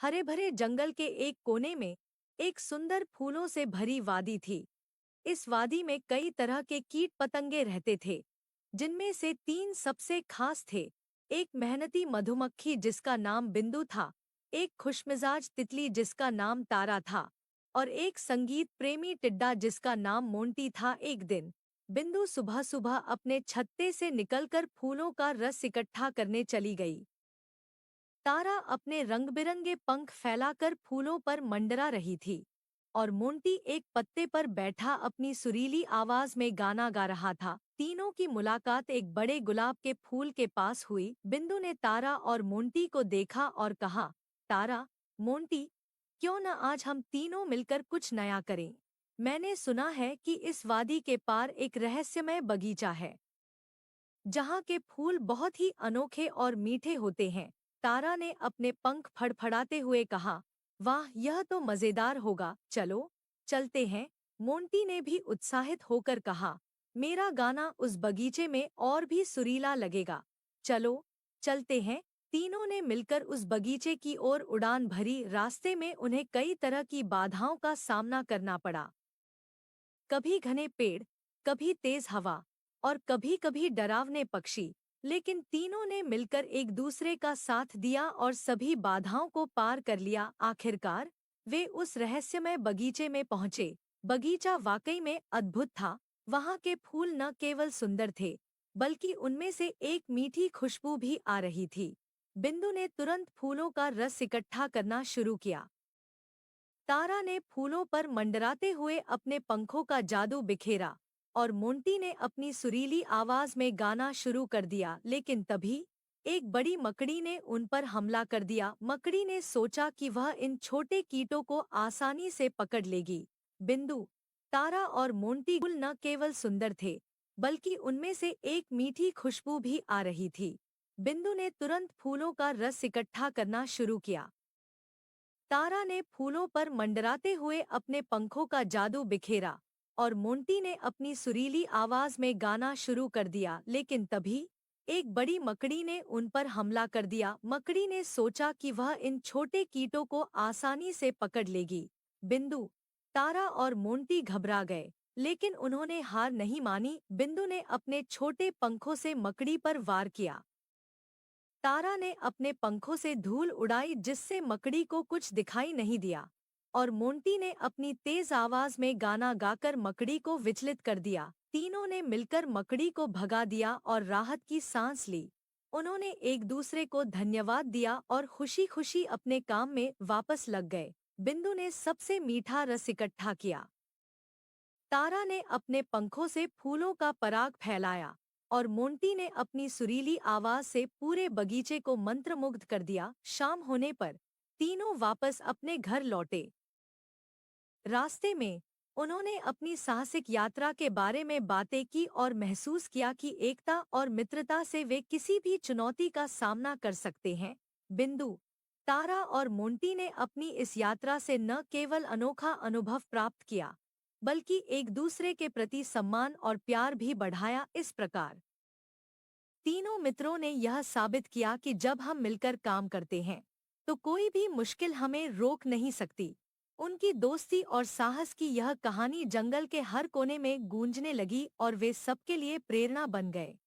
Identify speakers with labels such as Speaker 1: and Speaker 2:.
Speaker 1: हरे भरे जंगल के एक कोने में एक सुंदर फूलों से भरी वादी थी। इस वादी में कई तरह के कीट पतंगे रहते थे, जिनमें से तीन सबसे खास थे। एक मेहनती मधुमक्खी जिसका नाम बिंदु था, एक खुशमिजाज तितली जिसका नाम तारा था, और एक संगीत प्रेमी टिड्डा जिसका नाम मोंटी था। एक दिन बिंदु सुबह सुबह अपने छत्ते से निकलकर फूलों का रस इकट्ठा करने चली गई। तारा अपने रंग-बिरंगे पंख फैलाकर फूलों पर मंडरा रही थी, और मोंटी एक पत्ते पर बैठा अपनी सुरीली आवाज में गाना गा रहा था। तीनों की मुलाकात एक बड़े गुलाब के फूल के पास हुई। बिंदु ने तारा और मोंटी को देखा और कहा, तारा, मोंटी, क्यों न आज हम तीनों मिलकर कुछ नया करें? मैंने सुना है कि इस वादी के पार एक रहस्यमय बगीचा है, जहाँ के फूल बहुत ही अनोखे और मीठे होते हैं। तारा ने अपने पंख फड़फड़ाते हुए कहा, वाह, यह तो मजेदार होगा, चलो चलते हैं। मोंटी ने भी उत्साहित होकर कहा, मेरा गाना उस बगीचे में और भी सुरीला लगेगा, चलो चलते हैं। तीनों ने मिलकर उस बगीचे की ओर उड़ान भरी। रास्ते में उन्हें कई तरह की बाधाओं का सामना करना पड़ा। कभी घने पेड़, कभी तेज हवा, और कभी-कभी डरावने पक्षी, लेकिन तीनों ने मिलकर एक दूसरे का साथ दिया और सभी बाधाओं को पार कर लिया। आखिरकार वे उस रहस्यमय बगीचे में पहुंचे। बगीचा वाकई में अद्भुत था। वहां के फूल न केवल सुंदर थे, बल्कि उनमें से एक मीठी खुशबू भी आ रही थी। बिंदु ने तुरंत फूलों का रस इकट्ठा करना शुरू किया। तारा ने फूलों पर मंडराते हुए अपने पंखों का जादू बिखेरा, और मोंटी ने अपनी सुरीली आवाज में गाना शुरू कर दिया। लेकिन तभी एक बड़ी मकड़ी ने उन पर हमला कर दिया। मकड़ी ने सोचा कि वह इन छोटे कीटों को आसानी से पकड़ लेगी। बिंदु, तारा और मोंटी फूल न केवल सुंदर थे, बल्कि उनमें से एक मीठी खुशबू भी आ रही थी। बिंदु ने तुरंत फूलों का रस इकट्ठा करना शुरू किया। तारा ने फूलों पर मंडराते हुए अपने पंखों का जादू बिखेरा, और मोंटी ने अपनी सुरीली आवाज में गाना शुरू कर दिया। लेकिन तभी एक बड़ी मकड़ी ने उन पर हमला कर दिया। मकड़ी ने सोचा कि वह इन छोटे कीटों को आसानी से पकड़ लेगी। बिंदु, तारा और मोंटी घबरा गए, लेकिन उन्होंने हार नहीं मानी। बिंदु ने अपने छोटे पंखों से मकड़ी पर वार किया। तारा ने अपने पंखों से धूल उड़ाई, जिससे मकड़ी को कुछ दिखाई नहीं दिया, और मोंटी ने अपनी तेज आवाज में गाना गाकर मकड़ी को विचलित कर दिया। तीनों ने मिलकर मकड़ी को भगा दिया और राहत की सांस ली। उन्होंने एक दूसरे को धन्यवाद दिया और खुशी-खुशी अपने काम में वापस लग गए। बिंदु ने सबसे मीठा रस इकट्ठा किया। तारा ने अपने पंखों से फूलों का पराग फैलाया, और मोंटी ने अपनी सुरीली आवाज से पूरे बगीचे को मंत्रमुग्ध कर दिया। शाम होने पर तीनों वापस अपने घर लौटे। रास्ते में उन्होंने अपनी साहसिक यात्रा के बारे में बातें की और महसूस किया कि एकता और मित्रता से वे किसी भी चुनौती का सामना कर सकते हैं। बिंदु, तारा और मोंटी ने अपनी इस यात्रा से न केवल अनोखा अनुभव प्राप्त किया, बल्कि एक दूसरे के प्रति सम्मान और प्यार भी बढ़ाया। इस प्रकार तीनों मित्रों ने यह साबित किया कि जब हम मिलकर काम करते हैं, तो कोई भी मुश्किल हमें रोक नहीं सकती। उनकी दोस्ती और साहस की यह कहानी जंगल के हर कोने में गूंजने लगी, और वे सबके लिए प्रेरणा बन गए।